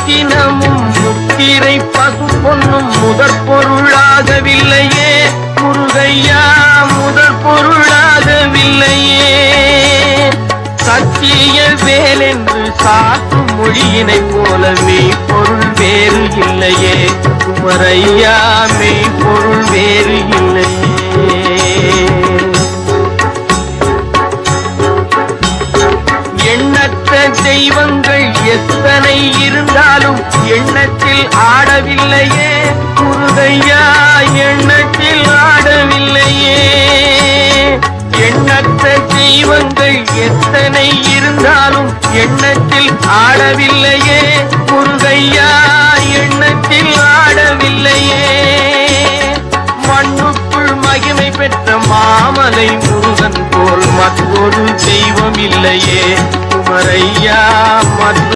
ரத்தினமும் முத்திரை பசும் பொன்னும் முதற் பொருளாகவில்லையே முருகையா, முதற் பொருளாகவில்லையே. சத்திய வேல் என்று சாற்றும் மொழியினை போல மெய்ப்பொருள் வேறு இல்லையே குமரையா, மெய்ப்பொருள் வேறு இல்லையே. எண்ணற்ற தெய்வங்கள் எத்தனை இருந்தாலும் எண்ணத்தில் ஆடவில்லையே முருகையா, எண்ணத்தில் ஆடவில்லையே. எண்ணற்ற தெய்வங்கள் எத்தனை இருந்தாலும் எண்ணத்தில் ஆடவில்லையே முருகையா, எண்ணத்தில் ஆடவில்லையே. மண்ணுக்குள் மகிமை பெற்ற மாமலை முருகன் போல் மற்றொரு தெய்வம் இல்லையே குமரையா.